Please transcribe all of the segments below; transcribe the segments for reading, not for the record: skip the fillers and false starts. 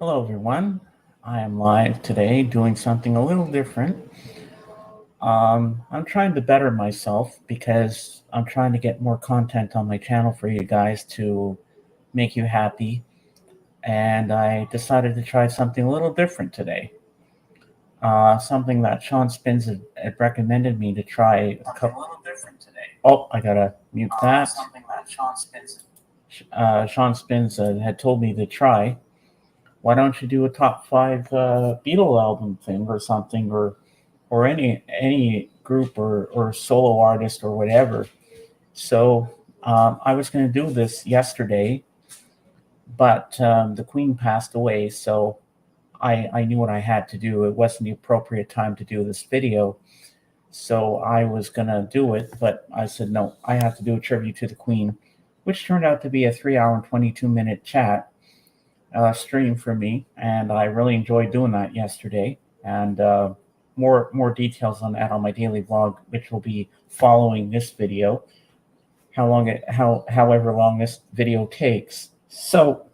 Hello, everyone. I am live today doing something a little different. I'm trying to better myself because I'm trying to get more content on my channel for you guys to make you happy. And I decided to try something a little different today. Something that Sean Spins had recommended me to try a couple. A little different today. Oh, I gotta mute that. Something that Sean Spins had told me to try. Why don't you do a top five Beatles album thing or something, or any group or solo artist or whatever? So I was going to do this yesterday, but the Queen passed away, so I knew what I had to do. It wasn't the appropriate time to do this video, so I was going to do it, but I said no, I have to do a tribute to the Queen, which turned out to be a 3 hour and 22-minute chat stream for me, and I really enjoyed doing that yesterday. And more details on that on my daily vlog, which will be following this video. However long this video takes. So,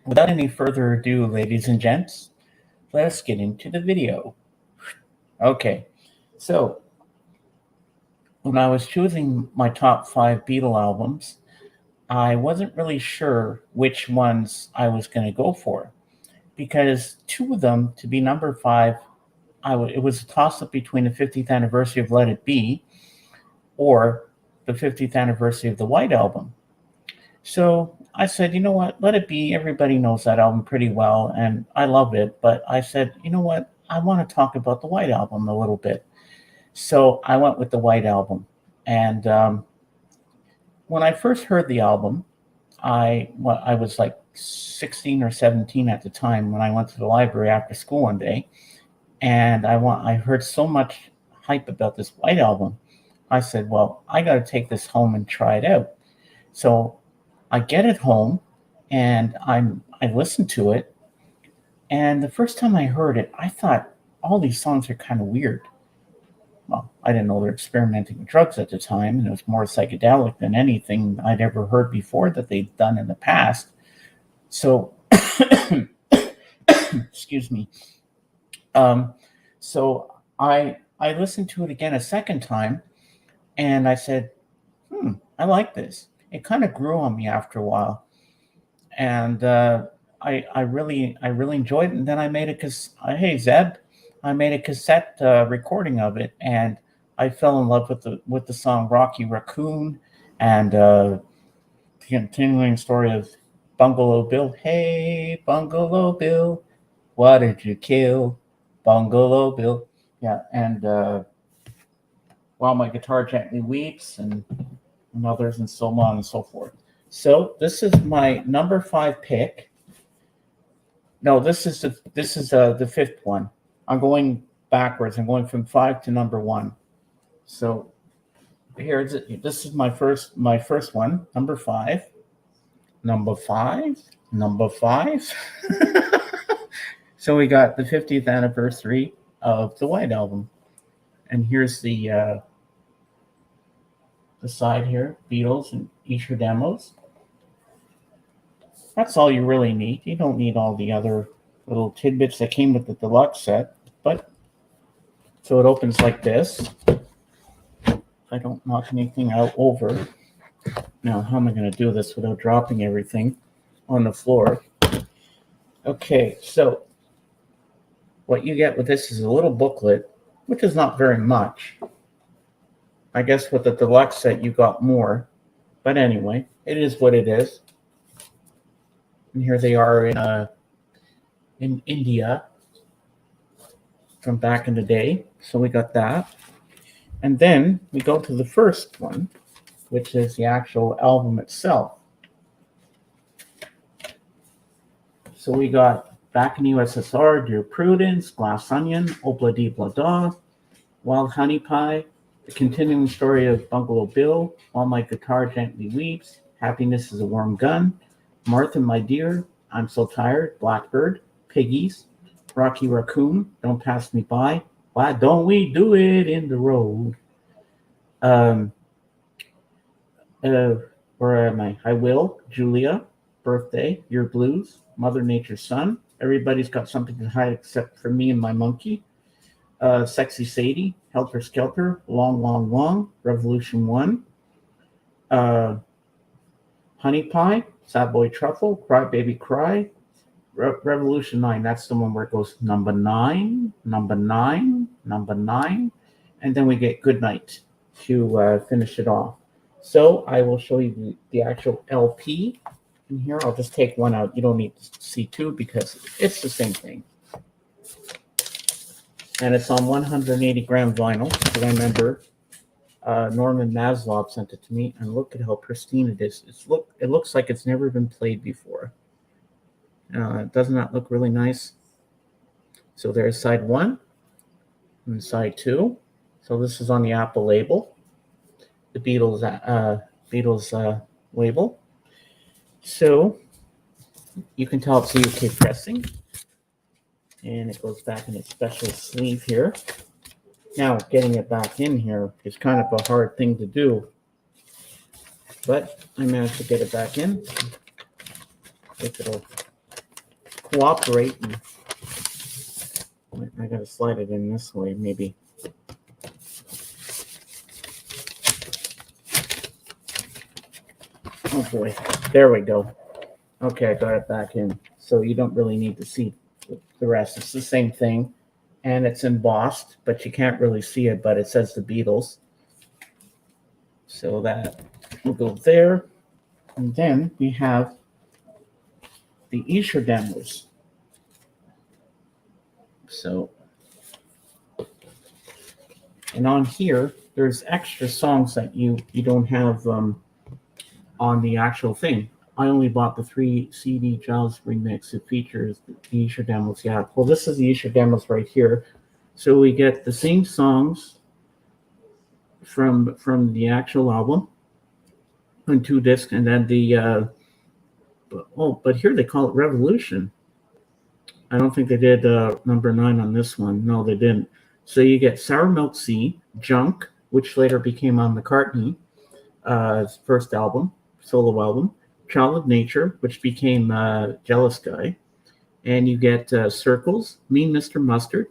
without any further ado, ladies and gents, let's get into the video. Okay, so when I was choosing my top five Beatles albums, I wasn't really sure which ones I was going to go for, because two of them to be number five, it was a toss-up between the 50th anniversary of Let It Be or the 50th anniversary of the White Album. So I said, you know what, Let It Be, everybody knows that album pretty well, and I love it, but I said, you know what, I want to talk about the White Album a little bit. So I went with the White Album, and when I first heard the album, I was like 16 or 17 at the time when I went to the library after school one day, and I heard so much hype about this White Album. I said, well, I got to take this home and try it out. So I get it home, and I listened to it, and the first time I heard it, I thought all these songs are kind of weird. Well, I didn't know they were experimenting with drugs at the time, and it was more psychedelic than anything I'd ever heard before that they'd done in the past. So, excuse me. So I listened to it again a second time, and I said, I like this. It kind of grew on me after a while, and I really enjoyed it. And then I made hey Zeb, I made a cassette recording of it, and I fell in love with the song Rocky Raccoon, and the continuing story of Bungalow Bill. Hey, Bungalow Bill, what did you kill? Bungalow Bill. Yeah, and While My Guitar Gently Weeps, and others, and so on and so forth. So this is my number five pick. No, this is the fifth one. I'm going backwards. I'm going from five to number one. So this is my first one, number five. Number five. So we got the 50th anniversary of the White Album, and here's the side here, Beatles and Esher demos. That's all you really need. You don't need all the other little tidbits that came with the deluxe set. But so it opens like this. If I don't knock anything out over. Now, how am I going to do this without dropping everything on the floor? Okay, so what you get with this is a little booklet, which is not very much. I guess with the deluxe set, you got more. But anyway, it is what it is. And here they are in India from back in the day. So we got that. And then we go to the first one, which is the actual album itself. So we got Back in USSR, Dear Prudence, Glass Onion, Obla Di Bla Da, Wild Honey Pie, The Continuing Story of Bungalow Bill, While My Guitar Gently Weeps, Happiness is a Warm Gun, Martha, My Dear, I'm So Tired, Blackbird, Piggies, Rocky Raccoon, Don't Pass Me By, Why Don't We Do It in the Road? Where am I? I Will, Julia, Birthday, Your Blues, Mother Nature's Son, Everybody's Got Something to Hide Except for Me and My Monkey, Sexy Sadie, Helter Skelter, Long, Long, Long, Revolution 1, Honey Pie, Sad Boy Truffle, Cry Baby Cry, Revolution 9. That's the one where it goes number 9, number 9, number 9, and then we get Good Night to finish it off. So I will show you the actual LP in here. I'll just take one out. You don't need to see two because it's the same thing. And it's on 180-gram vinyl. Because I remember Norman Maslov sent it to me, and look at how pristine it is. It looks like it's never been played before. Doesn't that look really nice? So there's side 1 and side 2. So this is on the Apple label, the Beatles label. So you can tell it's a UK pressing, and it goes back in its special sleeve here. Now, getting it back in here is kind of a hard thing to do, but I managed to get it back in. If it'll cooperate, and I gotta slide it in this way, maybe. Oh boy, there we go. Okay, I got it back in. So you don't really need to see the rest. It's the same thing, and it's embossed, but you can't really see it, but it says the Beatles. So that will go there. And then we have the Esher demos. So, and on here, there's extra songs that you don't have on the actual thing. I only bought the 3 CD Giles remix. It features the Esher demos. Yeah, well, this is the Esher demos right here. So we get the same songs from the actual album on 2 discs, and then the but here they call it Revolution. I don't think they did number 9 on this one. No, they didn't. So you get Sour Milk Sea, Junk, which later became on McCartney's first album, solo album, Child of Nature, which became Jealous Guy, and you get Circles, Mean Mr. Mustard.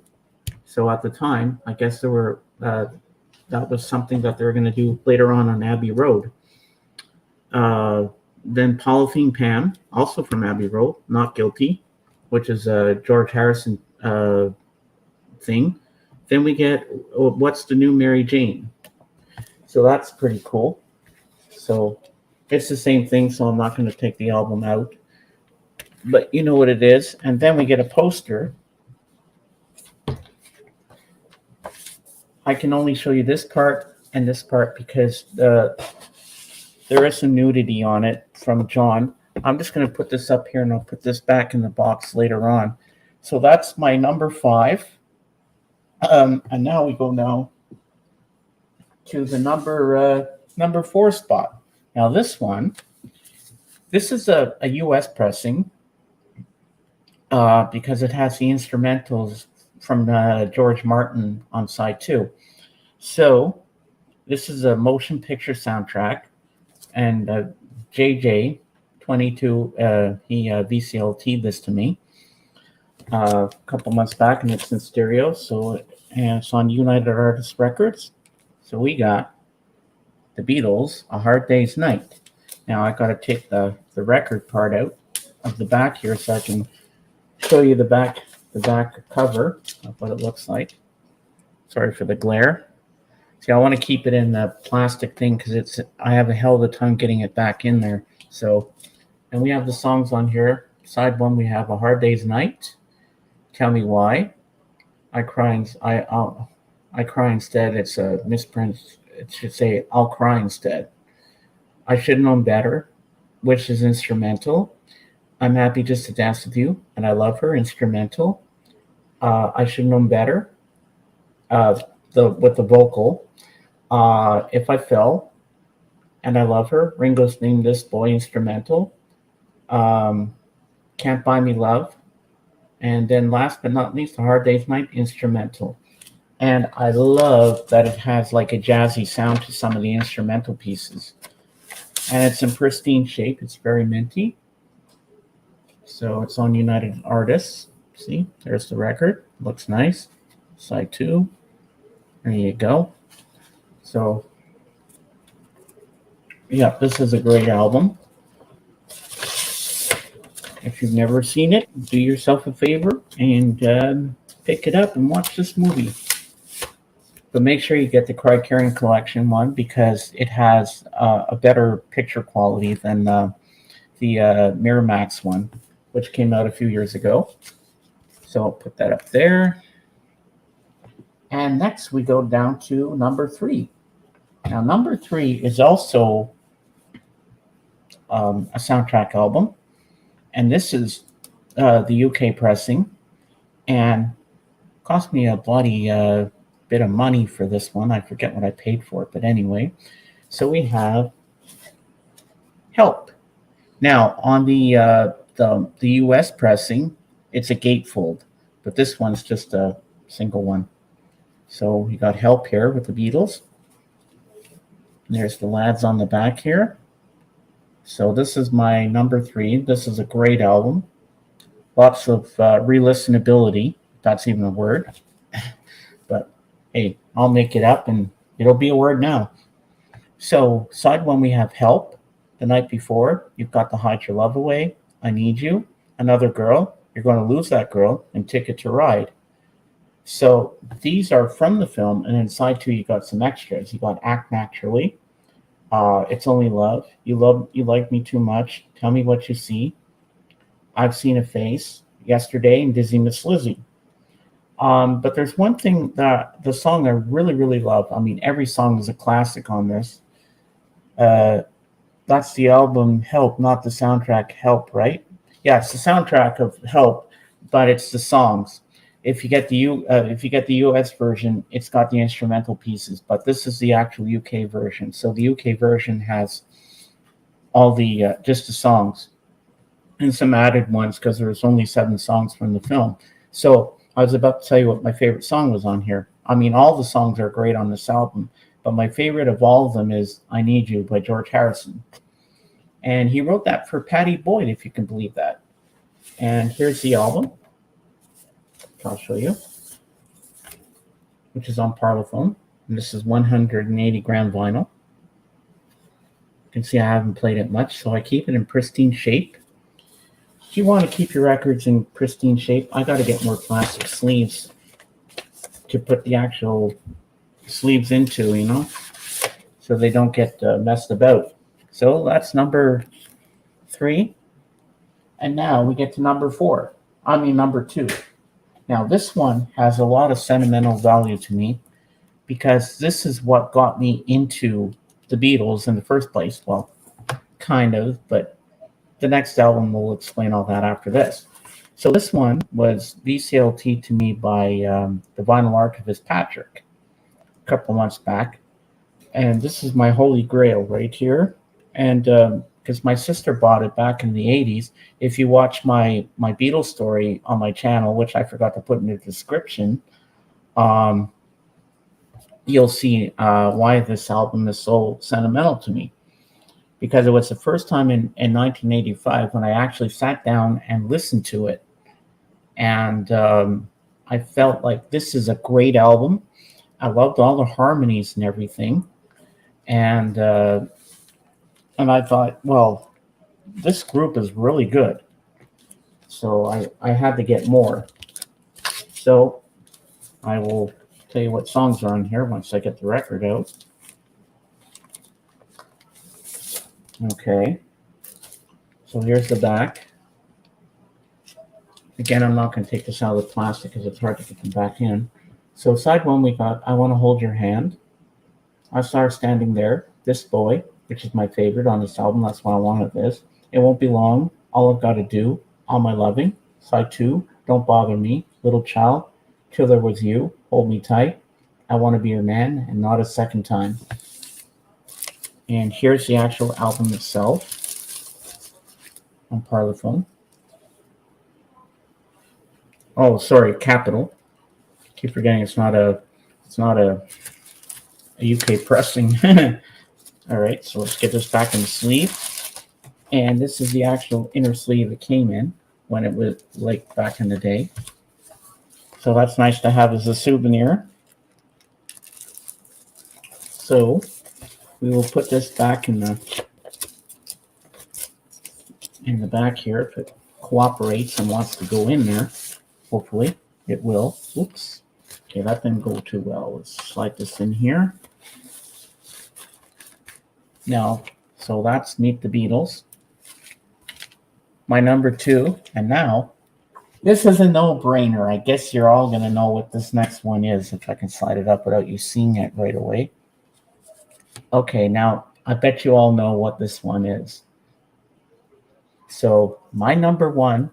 So at the time, I guess there were that was something that they were going to do later on Abbey Road. Then Polythene Pan, also from Abbey Road, Not Guilty, which is a George Harrison thing. Then we get What's the New Mary Jane. So that's pretty cool. So it's the same thing, so I'm not going to take the album out. But you know what it is. And then we get a poster. I can only show you this part and this part because there is some nudity on it from John. I'm just going to put this up here, and I'll put this back in the box later on. So that's my number 5. And now we go to the number 4 spot. Now this is a US pressing because it has the instrumentals from George Martin on side 2. So this is a motion picture soundtrack, and JJ 22 he VCLT'd this to me a couple months back, and it's in stereo. So and it's on United Artists Records. So we got the Beatles, A Hard Day's Night. Now I got to take the record part out of the back here so I can show you the back cover of what it looks like. Sorry for the glare. See, I want to keep it in the plastic thing because I have a hell of a time getting it back in there. So, and we have the songs on here. Side 1, we have A Hard Day's Night, Tell Me Why, I Cry Instead. It's a misprint. It should say I'll Cry Instead. I Should Have Known Better, which is instrumental. I'm Happy Just to Dance With You, and I Love Her, instrumental. I Should Have Known Better, with the vocal. If I Fell, and I Love Her, Ringo's Name This Boy, instrumental. Can't Buy Me Love, and then last but not least, A Hard Day's Night, instrumental. And I love that it has like a jazzy sound to some of the instrumental pieces. And it's in pristine shape. It's very minty. So it's on United Artists. See, there's the record. Looks nice. Side 2. There you go. So, yeah, this is a great album. If you've never seen it, do yourself a favor and pick it up and watch this movie. But make sure you get the Criterion Collection one because it has a better picture quality than the Miramax one, which came out a few years ago. So I'll put that up there. And next we go down to number 3. Now, number 3 is also a soundtrack album. And this is the UK pressing. And cost me a bloody bit of money for this one. I forget what I paid for it. But anyway, so we have Help. Now, on the US pressing, it's a gatefold. But this one's just a single one. So we got Help here with the Beatles. There's the lads on the back here. So this is my number 3. This is a great album. Lots of re-listenability, if that's even a word. But hey, I'll make it up and it'll be a word now. So side 1 we have Help. The Night Before, you've got the Hide Your Love Away, I Need You, Another Girl, You're Going to Lose That Girl, and Ticket to Ride. So these are from the film, and then side 2 you got some extras. You got Act Naturally, It's Only Love, You Like Me Too Much, Tell Me What You See, I've Seen a Face, Yesterday, and Dizzy Miss Lizzy. But there's one thing that the song I really, really love. I mean, every song is a classic on this. That's the album Help, not the soundtrack Help, right? Yeah, it's the soundtrack of Help, but it's the songs. If you get the US version, it's got the instrumental pieces, but this is the actual UK version. So the UK version has all the just the songs and some added ones because there's only 7 songs from the film. So I was about to tell you what my favorite song was on here. I mean, all the songs are great on this album, but my favorite of all of them is I Need You by George Harrison. And he wrote that for Patty Boyd, if you can believe that. And here's the album. I'll show you, which is on Parlophone. And this is 180 gram vinyl. You can see I haven't played it much, so I keep it in pristine shape. If you want to keep your records in pristine shape, I got to get more plastic sleeves to put the actual sleeves into, you know, so they don't get messed about. So that's number 3. And now we get to number 2. Now, this one has a lot of sentimental value to me because this is what got me into the Beatles in the first place. Well, kind of, but the next album will explain all that after this. So this one was VCLT to me by the vinyl archivist Patrick a couple months back. And this is my holy grail right here. And because my sister bought it back in the 80s. If you watch my Beatles story on my channel, which I forgot to put in the description, you'll see why this album is so sentimental to me. Because it was the first time in 1985 when I actually sat down and listened to it. And I felt like this is a great album. I loved all the harmonies and everything. And I thought, well, this group is really good. So I had to get more. So I will tell you what songs are on here once I get the record out. Okay. So here's the back. Again, I'm not going to take this out of the plastic because it's hard to get them back in. So side 1, we got I Want to Hold Your Hand. I Saw Her Standing There, This Boy, which is my favorite on this album. That's why I wanted this. It Won't Be Long, All I've Got to Do, All My Loving. Side 2, Don't Bother Me, Little Child, Till There Was You, Hold Me Tight, I Want to Be Your Man, and Not a Second Time. And here's the actual album itself on Parlophone. Oh, sorry, Capital. Keep forgetting it's not a UK pressing. All right, so let's get this back in the sleeve. And this is the actual inner sleeve it came in. when it was like back in the day. So that's nice to have as a souvenir. So we will put this back in the back here if it cooperates and wants to go in there. Hopefully it will. Oops. Okay, that didn't go too well. Let's slide this in here. Now, so that's Meet the Beatles. My number 2, and now this is a no-brainer. I guess you're all going to know what this next one is if I can slide it up without you seeing it right away. Okay, now I bet you all know what this one is. So my number 1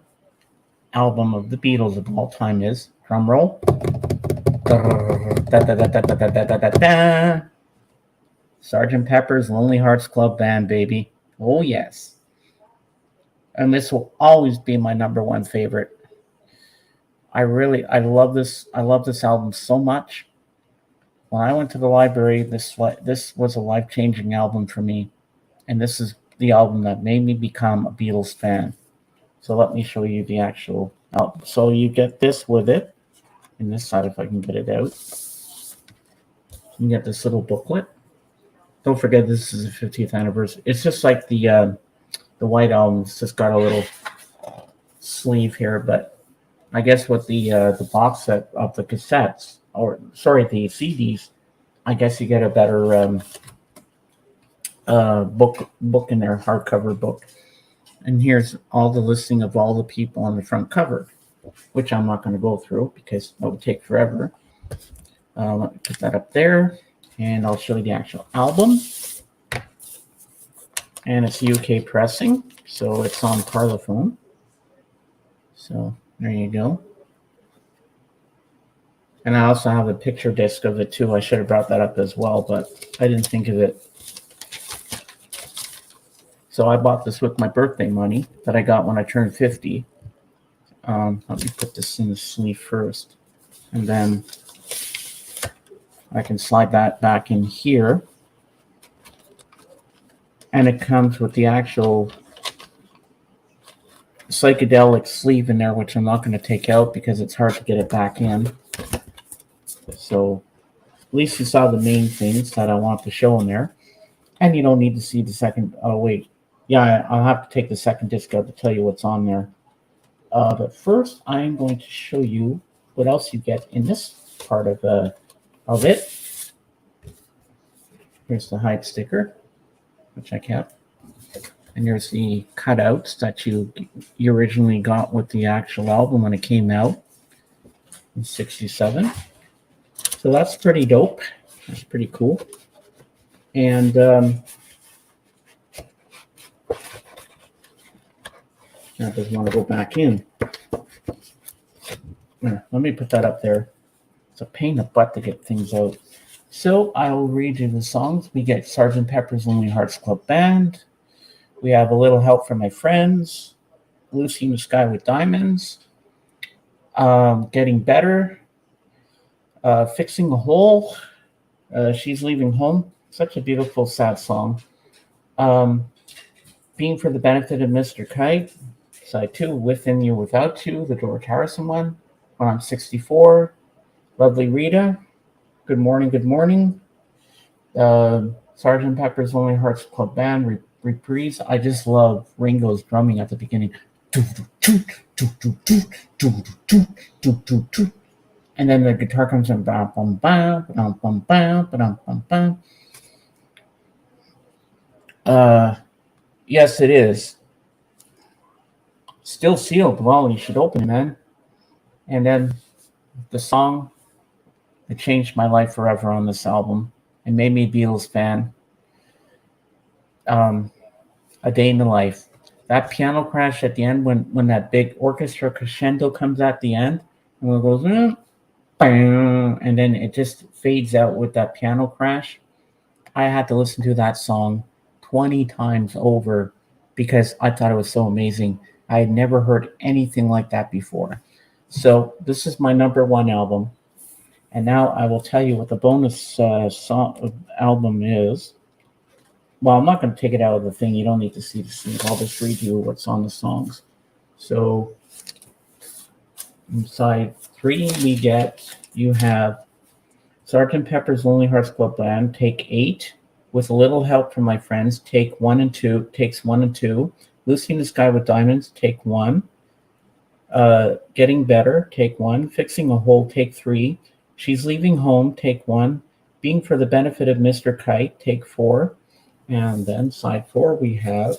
album of the Beatles of all time is, drum roll, Sgt. Pepper's Lonely Hearts Club Band, baby. Oh yes. And this will always be my number 1 favorite. I love this album so much. When I went to the library, this was a life-changing album for me. And this is the album that made me become a Beatles fan. So let me show you the actual album. So you get this with it. And this side, if I can get it out. You get this little booklet. Don't forget this is the 50th anniversary. It's just like the White Album. It's just got a little sleeve here, but I guess with the box set of the cassettes, or sorry, the CDs, I guess you get a better book in there, hardcover book. And here's all the listing of all the people on the front cover, which I'm not going to go through because it would take forever. Let me put that up there, and I'll show you the actual album. And it's UK pressing, so it's on Parlophone. So there you go. And I also have a picture disc of it too. I should have brought that up as well, but I didn't think of it. So I bought this with my birthday money that I got when I turned 50. Let me put this in the sleeve first, and then I can slide that back in here. And it comes with the actual psychedelic sleeve in there, which I'm not going to take out because it's hard to get it back in. So at least you saw the main things that I want to show in there. And you don't need to see the second. Oh, wait. Yeah, I'll have to take the second disc out to tell you what's on there. But first, I'm going to show you what else you get in this part of it. Here's the hide sticker, which I kept. And here's the cutouts that you originally got with the actual album when it came out in '67. So that's pretty dope. That's pretty cool. And that doesn't want to go back in. Let me put that up there. It's a pain in the butt to get things out. So I will read you the songs. We get Sgt. Pepper's Lonely Hearts Club Band. We have A Little Help from My Friends. Lucy in the Sky with Diamonds. Getting Better. Fixing a Hole. She's Leaving Home. Such a beautiful, sad song. Being for the Benefit of Mr. Kite. Side 2, Within You Without You, the George Harrison one. When I'm 64. Lovely Rita. Good Morning, Good Morning. Sgt. Pepper's Lonely Hearts Club Band reprise. I just love Ringo's drumming at the beginning. And then the guitar comes in. Yes, it is. Still sealed. Well, you should open it, man. And then the song, it changed my life forever on this album. It made me a Beatles fan. A Day in the Life. That piano crash at the end when that big orchestra crescendo comes at the end, and it goes, and then it just fades out with that piano crash. I had to listen to that song 20 times over because I thought it was so amazing. I had never heard anything like that before. So this is my number 1 album. And now I will tell you what the bonus album is. Well, I'm not going to take it out of the thing. You don't need to see the scene. I'll just read you what's on the songs. So In side 3, you have Sgt. Pepper's Lonely Hearts Club Band, take 8. With a little help from my friends, takes 1 and 2. Lucy in the Sky with Diamonds, take 1. Getting Better, take 1. Fixing a Hole, take 3. She's Leaving Home, take 1. Being for the Benefit of Mr. Kite, take 4. And then side 4, we have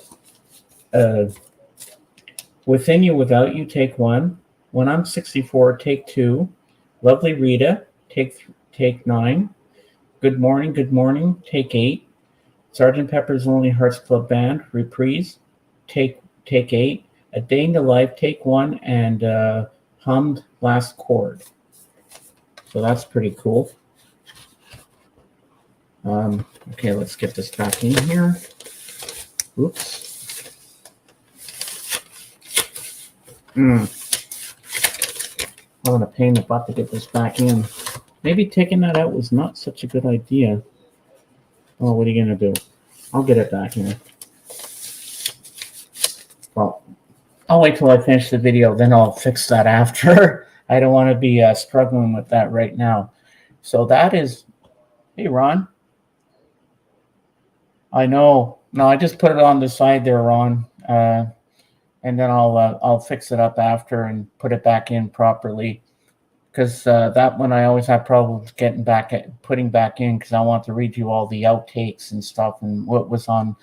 Within You, Without You, take 1. When I'm 64, take 2. Lovely Rita, take 9. Good Morning, take 8. Sgt. Pepper's Lonely Hearts Club Band, Reprise, take 8. A Day in the Life, take 1. And Hummed Last Chord. So that's pretty cool. Okay, let's get this back in here. Oops. Having a pain in the butt to get this back in. Maybe taking that out was not such a good idea. Oh, what are you going to do? I'll get it back in. Well, I'll wait till I finish the video, then I'll fix that after. I don't want to be struggling with that right now. So that is... Hey, Ron. I know. No, I just put it on the side there, Ron. And then I'll fix it up after and put it back in properly. Because that one I always have problems putting back in, because I want to read you all the outtakes and stuff and what was on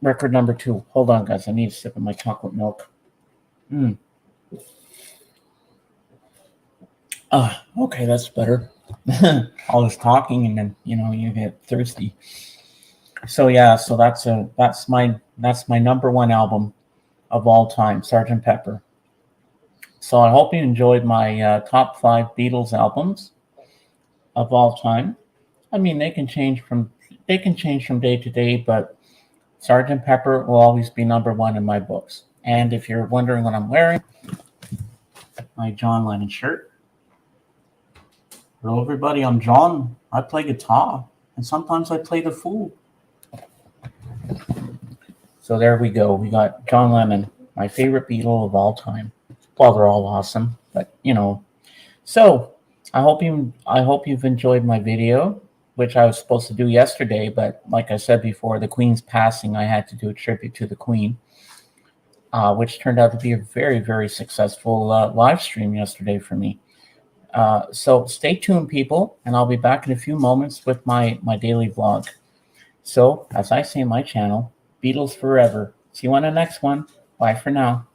record number 2. Hold on, guys. I need a sip of my chocolate milk. Okay, that's better. All this talking, and then you get thirsty. So yeah, so that's my number 1 album of all time, Sgt. Pepper. So I hope you enjoyed my top 5 Beatles albums of all time. I mean, they can change from day to day, but Sgt. Pepper will always be number 1 in my books. And if you're wondering what I'm wearing, my John Lennon shirt. Hello, everybody. I'm John. I play guitar, and sometimes I play the fool. So there we go. We got John Lennon, my favorite Beatle of all time. Well, they're all awesome, but So I hope you've enjoyed my video, which I was supposed to do yesterday, but like I said before, the Queen's passing, I had to do a tribute to the Queen, which turned out to be a very, very successful live stream yesterday for me. So stay tuned, people, and I'll be back in a few moments with my daily vlog. So, as I say in my channel, Beatles forever. See you on the next one. Bye for now.